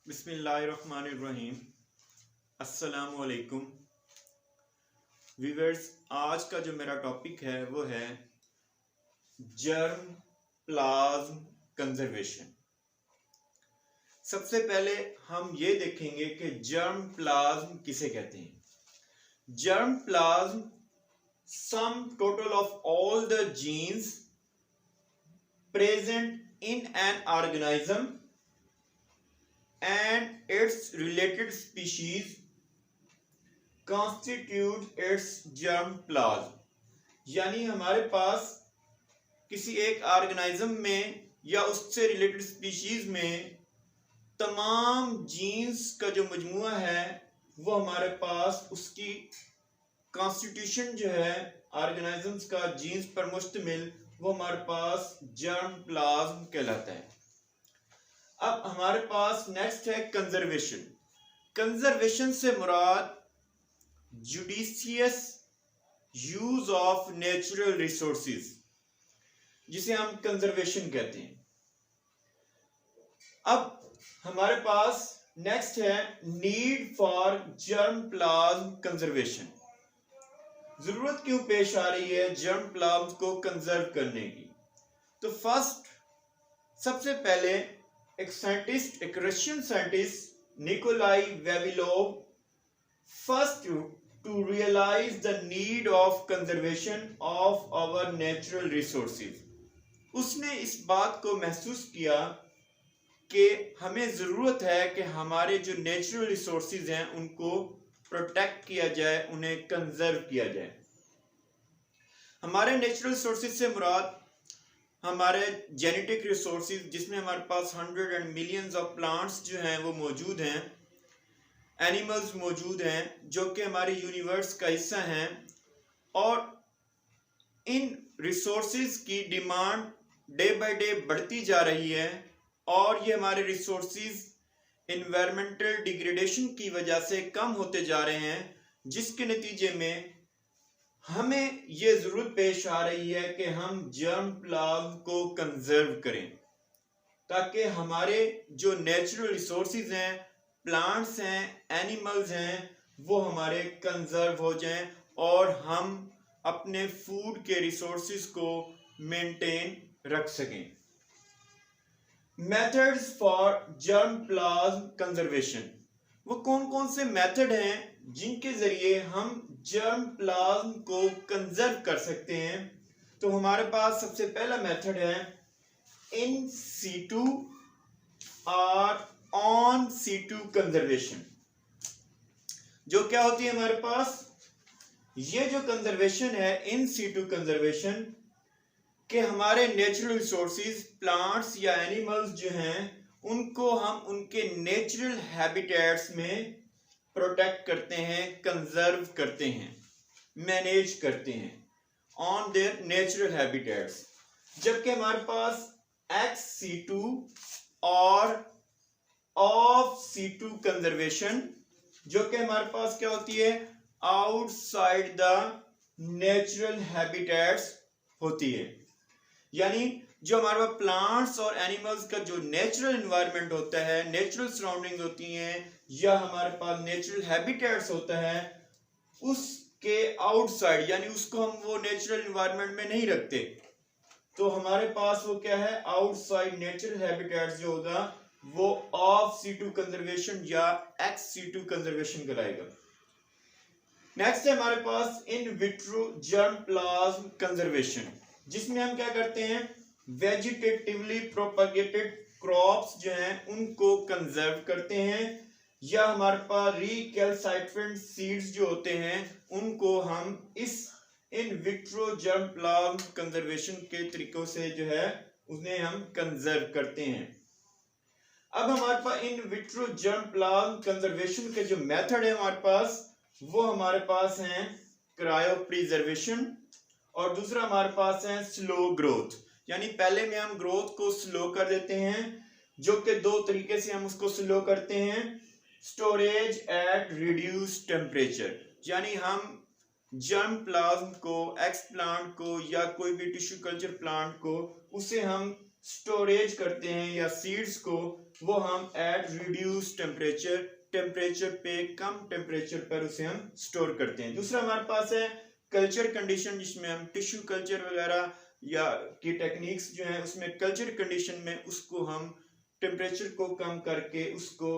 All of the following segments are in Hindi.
बिस्मिल्लाहिर्रहमानिर्रहीम। अस्सलामु अलैकुम व्यूअर्स। आज का जो मेरा टॉपिक है वो है जर्म प्लाज्म कंजर्वेशन। सबसे पहले हम ये देखेंगे कि जर्म प्लाज्म किसे कहते हैं। Germ plasm sum total of all the genes present in an organism and its related species constitute its germ plasm। यानी हमारे पास किसी एक ऑर्गेनिज्म में या उससे रिलेटेड स्पीशीज में तमाम जीन्स का जो मजमुआ है वो हमारे पास उसकी कॉन्स्टिट्यूशन जो है ऑर्गेनिजम्स का जीन्स पर मुश्तमिल वो हमारे पास जर्म प्लाज्म कहलाता है। अब हमारे पास नेक्स्ट है कंजर्वेशन। कंजर्वेशन से मुराद judicious use of natural resources, जिसे हम कंजर्वेशन कहते हैं। अब हमारे पास नेक्स्ट है need for germplasm conservation. जरूरत क्यों पेश आ रही है जर्म प्लाज्म को कंजर्व करने की। तो फर्स्ट, सबसे पहले एक Russian scientist Nikolai Vavilov first to realise the need of conservation of our natural resources. उसने इस बात को महसूस किया कि हमें ज़रूरत है कि हमारे जो नेचुरल रिसोर्सेज हैं उनको प्रोटेक्ट किया जाए, उन्हें कंजर्व किया जाए। हमारे नेचुरल रिसोर्सेज से मुराद हमारे जेनेटिक रिसोर्सेज, जिसमें हमारे पास 100 and millions ऑफ प्लांट्स जो हैं वो मौजूद हैं, एनिमल्स मौजूद हैं जो कि हमारे यूनिवर्स का हिस्सा हैं, और इन रिसोर्सेज की डिमांड डे बाय डे बढ़ती जा रही है और ये हमारे रिसोर्सेज इन्वायरमेंटल डिग्रेडेशन की वजह से कम होते जा रहे हैं, जिसके नतीजे में हमें ये जरूरत पेश आ रही है कि हम जर्म प्लाज्म को कंजर्व करें, ताकि हमारे जो नेचुरल रिसोर्सेज हैं, प्लांट्स हैं, एनिमल्स हैं, वो हमारे कंजर्व हो जाएं और हम अपने फूड के रिसोर्सेज को मेंटेन रख सकें। Methods for germplasm conservation, वो कौन कौन से मेथड हैं जिनके जरिए हम जर्म प्लाज्म को कंजर्व कर सकते हैं। तो हमारे पास सबसे पहला मेथड है इन सीटू और ऑन सीटू कंजर्वेशन। जो क्या होती है हमारे पास, ये जो कंजर्वेशन है इन सीटू कंजर्वेशन, कि हमारे नेचुरल रिसोर्सेज प्लांट्स या एनिमल्स जो हैं उनको हम उनके नेचुरल हैबिटेट्स में प्रोटेक्ट करते हैं, कंजर्व करते हैं, मैनेज करते हैं ऑन देयर नेचुरल हैबिटेट्स। जबकि हमारे पास एक्स सीटू और ऑफ सीटू कंजर्वेशन, जो कि हमारे पास क्या होती है, आउटसाइड द नेचुरल हैबिटेट्स होती है। यानी जो हमारे पास प्लांट्स और एनिमल्स का जो नेचुरल एनवायरनमेंट होता है, नेचुरल सराउंडिंग होती हैं, या हमारे पास नेचुरल हैबिटेट्स होता है, उसके आउटसाइड यानी उसको हम वो नेचुरल एनवायरनमेंट में नहीं रखते, तो हमारे पास वो क्या है, आउटसाइड नेचुरल हैबिटेट्स जो होगा वो ऑफ सीटू कंजर्वेशन या एक्स सीटू कंजर्वेशन कहलाएगा। नेक्स्ट है हमारे पास in vitro germplasm conservation, जिसमें हम क्या करते हैं, वेजिटेटिवली प्रोपगेटेड क्रॉप्स जो हैं उनको कंजर्व करते हैं, या हमारे पास रिकैल्साइट्रेंट सीड्स जो होते हैं उनको हम इस इन विट्रो जर्म प्लाज्म कंजर्वेशन के तरीकों से जो है उन्हें हम कंजर्व करते हैं। अब हमारे पास in vitro germplasm conservation के जो मेथड है हमारे पास, वो हमारे पास हैं क्रायो प्रिजर्वेशन, और दूसरा हमारे पास है स्लो ग्रोथ। यानी पहले में हम ग्रोथ को स्लो कर देते हैं, जो कि दो तरीके से हम उसको स्लो करते हैं। स्टोरेज एट रिड्यूस टेम्परेचर, यानी हम जर्म प्लाज्म को, एक्स प्लांट को या कोई भी टिश्यू कल्चर प्लांट को, उसे हम स्टोरेज करते हैं या सीड्स को वो हम एट रिड्यूस टेम्परेचर पे कम टेम्परेचर पर उसे हम स्टोर करते हैं। दूसरा हमारे पास है कल्चर कंडीशन, जिसमें हम टिश्यू कल्चर वगैरह या की टेक्निक्स जो है उसमें कल्चर कंडीशन में उसको हम टेम्परेचर को कम करके उसको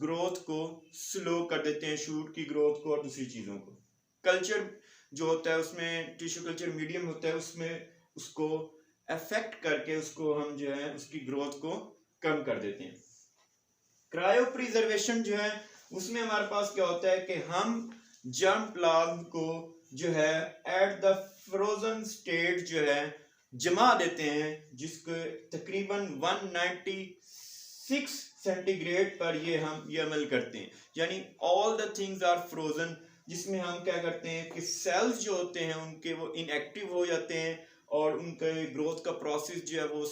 ग्रोथ को स्लो कर देते हैं, शूट की ग्रोथ को और दूसरी चीज़ों को। कल्चर जो होता है उसमें टिश्यू कल्चर मीडियम होता है, उसमें उसको अफेक्ट करके उसको हम जो है उसकी ग्रोथ को कम कर देते हैं। क्रायो प्रिजर्वेशन जो है उसमें हमारे पास क्या होता है कि हम जर्म प्लाज्म को जो है एट द फ्रोजन स्टेट जो है जमा देते हैं, जिसको तकरीबन 196 सेंटीग्रेड पर ये अमल करते हैं, यानी all the things are frozen, जिसमें हम क्या करते हैं कि सेल्स जो होते हैं उनके वो इनएक्टिव हो जाते हैं और उनके ग्रोथ का प्रोसेस जो है वो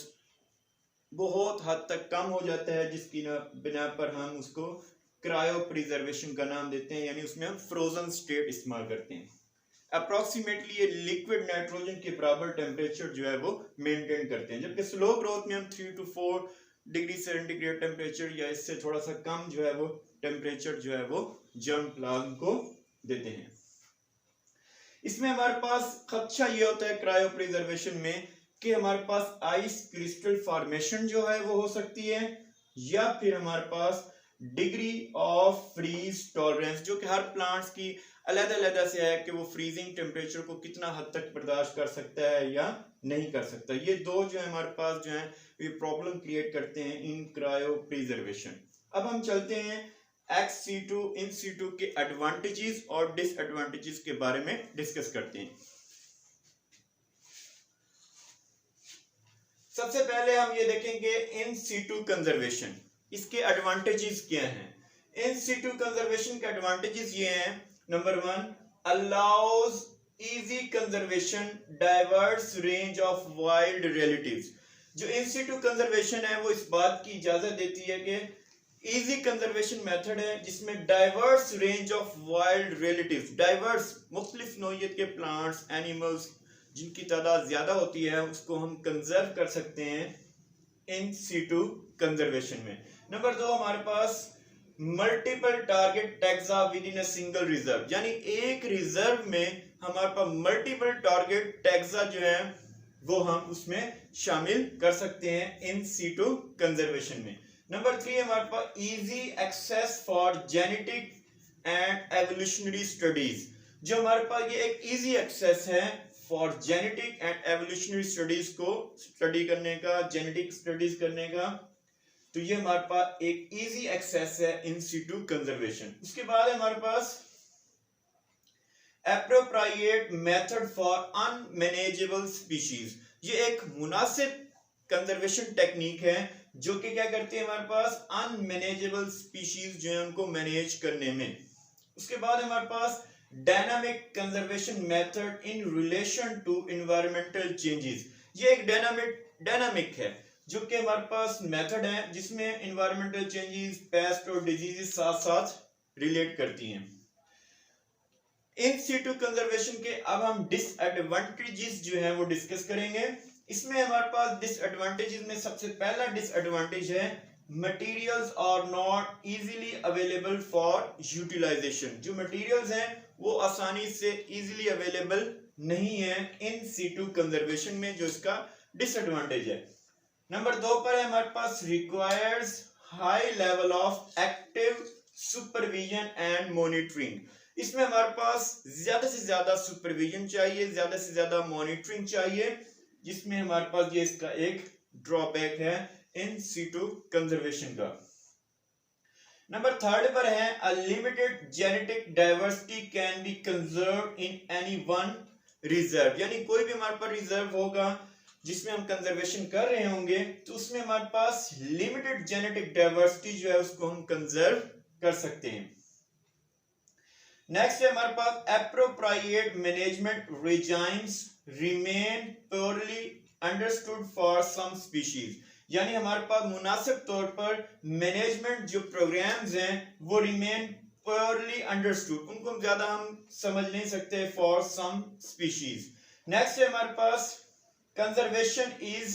बहुत हद तक कम हो जाता है, जिसकी बिना पर हम उसको क्रायो प्रिजर्वेशन का नाम देते हैं, यानी उसमें हम फ्रोजन स्टेट इस्तेमाल करते हैं। अप्रोक्सीमेटली ये लिक्विड नाइट्रोजन के बराबर टेम्परेचर जो है वो मेंटेन करते हैं, जबकि स्लो ग्रोथ में हम 3 to 4 डिग्री सेंटीग्रेड टेम्परेचर या इससे थोड़ा सा कम जो है वो टेम्परेचर जो है वो जर्म प्लाज्म को देते हैं। इसमें हमारे पास खदशा ये होता है क्रायो प्रिजर्वेशन में कि हमारे पास आइस क्रिस्टल फॉर्मेशन जो है वो हो सकती है, या फिर हमारे पास डिग्री ऑफ फ्रीज टॉलरेंस, जो कि हर प्लांट्स की अलग-अलग से है कि वो फ्रीजिंग टेम्परेचर को कितना हद तक बर्दाश्त कर सकता है या नहीं कर सकता। ये दो जो है हमारे पास जो है ये प्रॉब्लम क्रिएट करते हैं इन क्रायो प्रिजर्वेशन। अब हम चलते हैं एक्स सीटू इन सीटू के एडवांटेजेस और डिसएडवांटेजेस के बारे में डिस्कस करते हैं। सबसे पहले हम ये देखेंगे इन सीटू कंजर्वेशन, इसके एडवांटेजेस क्या हैं। इन सीटू कंजर्वेशन के एडवांटेजेस ये हैं, number 1, allows easy conservation diverse range of wild relatives. जो इन सीटू कंजर्वेशन है वो इस बात की इजाजत देती है कि इजी कंजर्वेशन मेथड है जिसमें diverse range of wild relatives, diverse मुख्तलिफ नौइयत के प्लांट्स एनिमल्स जिनकी तादाद ज्यादा होती है उसको हम कंजर्व कर सकते हैं इन सीटू कंजर्वेशन में। नंबर 2, हमारे पास multiple target taxa within a single reserve, यानी एक रिजर्व में हमारे पास मल्टीपल टारगेट टैक्सा जो है वो हम उसमें शामिल कर सकते हैं इन सीटू कंजर्वेशन में। नंबर 3, हमारे पास easy access for genetic and evolutionary studies, जो हमारे पास ये एक इजी एक्सेस है for genetic and evolutionary studies को स्टडी करने का, जेनेटिक स्टडीज करने का, तो ये हमारे पास एक इजी एक्सेस है इन सीटू कंजर्वेशन। उसके बाद हमारे पास appropriate method for unmanageable species, ये एक मुनासिब कंजर्वेशन टेक्निक है जो कि क्या करती है हमारे पास अनमैनेजेबल स्पीशीज जो है उनको मैनेज करने में। उसके बाद हमारे पास dynamic conservation method in relation to environmental changes, ये एक डायनामिक है जो कि हमारे पास मेथड है जिसमें एनवायरमेंटल चेंजेस, पेस्ट और डिजीजेस साथ साथ रिलेट करती हैं। इन सीटू कंजर्वेशन के अब हम डिसएडवांटेजेस जो है वो डिस्कस करेंगे। इसमें हमारे पास डिसएडवांटेजेस में सबसे पहला डिसएडवांटेज है materials are not easily available for utilization, जो मटेरियल्स हैं वो आसानी से इजीली अवेलेबल नहीं है इन सीटू कंजर्वेशन में, जो इसका डिसएडवांटेज है। नंबर 2 पर है हमारे पास requires high level of active supervision and monitoring, इसमें हमारे पास ज्यादा से ज्यादा सुपरविजन चाहिए, ज्यादा से ज्यादा मॉनिटरिंग चाहिए, जिसमें हमारे पास ये इसका एक ड्रॉबैक है इन सीटू कंजर्वेशन का। नंबर 3 पर है a limited genetic diversity can be conserved in any one reserve, यानी कोई भी हमारे पास रिजर्व होगा जिसमें हम कंजर्वेशन कर रहे होंगे तो उसमें हमारे पास लिमिटेड जेनेटिक डाइवर्सिटी जो है उसको हम कंजर्व कर सकते हैं। नेक्स्ट है हमारे पास appropriate management regimes remain poorly understood for some species, यानी हमारे पास मुनासिब तौर पर मैनेजमेंट जो प्रोग्राम्स हैं वो रिमेन पोरली अंडरस्टूड, उनको ज्यादा हम समझ नहीं सकते फॉर सम स्पीशीज। नेक्स्ट है हमारे पास conservation is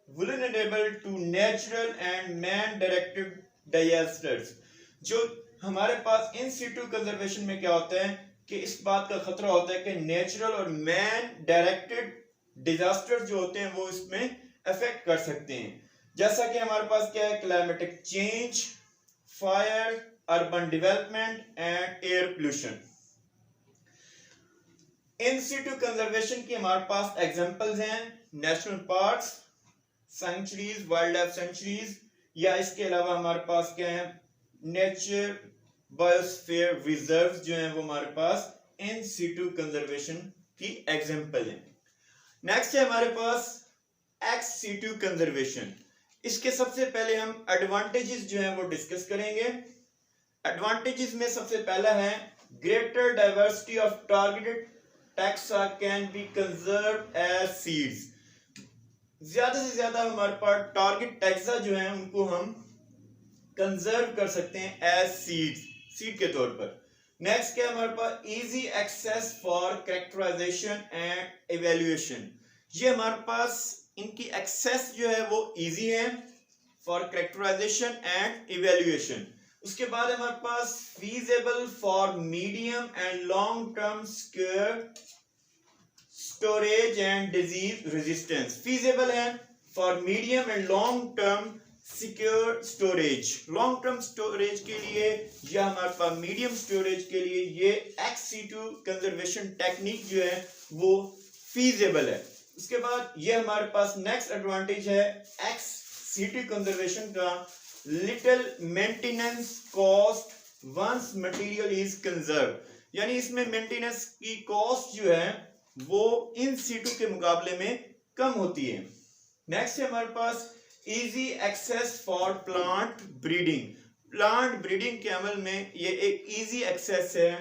vulnerable to natural and man directed disasters। जो हमारे पास इन सीटू कंजर्वेशन में क्या होता है कि इस बात का खतरा होता है कि नेचुरल और मैन डायरेक्टेड डिजास्टर जो होते हैं वो इसमें अफेक्ट कर सकते हैं। जैसा कि हमारे पास क्या है, climatic change, fire, urban development and air pollution. In situ conservation की हमारे पास एग्जांपल्स हैं national parks, sanctuaries, wild life sanctuaries, या इसके अलावा हमारे पास क्या है, नेचर बायोस्फीयर रिजर्व जो है वो हमारे पास इन सीटू कंजर्वेशन की एग्जांपल है। नेक्स्ट है हमारे पास एक्स सीटू कंजर्वेशन। इसके सबसे पहले हम एडवांटेजेस जो है वो डिस्कस करेंगे। एडवांटेजेस में सबसे पहला है greater diversity of targeted taxa can be conserve as seeds. ज्यादा से ज्यादा हमारे पास टारगेट टैक्सा जो है उनको हम कंजर्व कर सकते हैं एज सीड के तौर पर। नेक्स्ट क्या है हमारे पास, easy access for characterisation and evaluation. ये हमारे पास इनकी एक्सेस जो है वो इजी है फॉर कैरेक्टराइजेशन एंड इवेल्युएशन। उसके बाद हमारे पास feasible for medium and long term secure storage and disease resistance. Feasible है for medium and long term secure storage, long term storage के लिए या हमारे पास मीडियम स्टोरेज के लिए ये एक्स-C2 कंजर्वेशन टेक्निक जो है वो फीजेबल है। उसके बाद ये हमारे पास नेक्स्ट एडवांटेज है एक्स-C2 कंजर्वेशन का, little maintenance cost once material is conserve. यानी इसमें मेंटेनेंस की कॉस्ट जो है वो इन C2 के मुकाबले में कम होती है। नेक्स्ट है हमारे पास easy access for plant breeding. Plant breeding के अमल में ये एक इजी एक्सेस है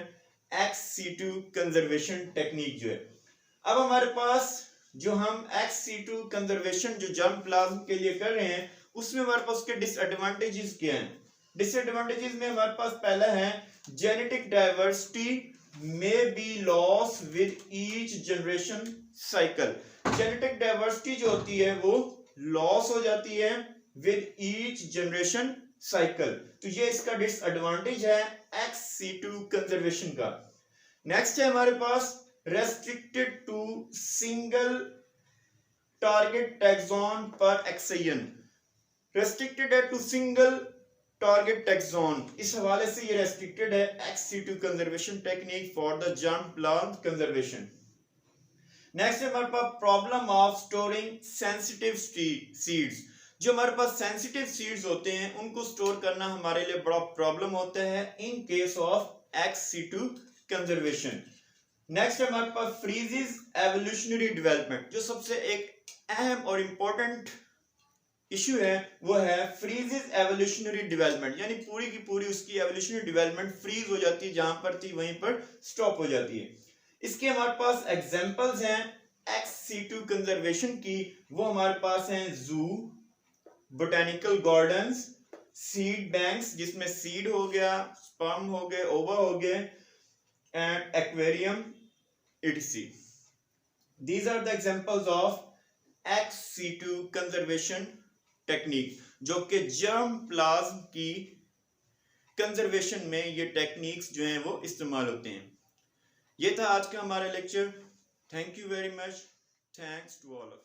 एक्स-C2 कंजर्वेशन टेक्निक जो है। अब हमारे पास जो हम एक्स-C2 कंजर्वेशन जो जर्म प्लाज्म के लिए कर रहे हैं उसमें हमारे पास उसके डिसएडवांटेजेस क्या हैं। डिसएडवांटेजेस में हमारे पास पहला है genetic diversity may be lost with each generation cycle। Genetic diversity जो होती है वो लॉस हो जाती है विद ईच जनरेशन साइकिल, तो ये इसका डिसएडवांटेज है एक्स-C2 कंजर्वेशन का। नेक्स्ट है हमारे पास restricted to single target taxon पर एक्सयन। रेस्ट्रिक्टेड है टू सिंगल टारगेट टैक्सॉन, इस हवाले से ये रेस्ट्रिक्टेड है एक्स-C2 conservation technique for the germ plant conservation. Next है हमारे पास problem of storing sensitive seeds. जो हमारे पास सेंसिटिव सीड्स होते हैं उनको स्टोर करना हमारे लिए बड़ा प्रॉब्लम होता है इन केस ऑफ एक्स-C2 कंजर्वेशन। नेक्स्ट है हमारे पास फ्रीजेस एवोल्यूशनरी डेवलपमेंट। जो सबसे एक अहम और इंपॉर्टेंट इशू है वो है फ्रीजेस एवोल्यूशनरी डेवलपमेंट, यानी पूरी की पूरी उसकी एवोल्यूशनरी डेवलपमेंट फ्रीज हो जाती है, जहां पर थी वहीं पर स्टॉप हो जाती है। इसके हमारे पास एग्जांपल्स हैं एक्स-C2 कंजर्वेशन की, वो हमारे पास हैं zoo, botanical gardens, seed banks जिसमें सीड हो गया, स्पर्म हो गए, ओवा हो गए, and aquarium etc. These are the examples of एक्स-C2 कंजर्वेशन टेक्निक जो कि जर्म प्लाज्म की कंजर्वेशन में ये टेक्निक्स जो हैं वो इस्तेमाल होते हैं। ये था आज का हमारा lecture. Thank you very much. Thanks to all of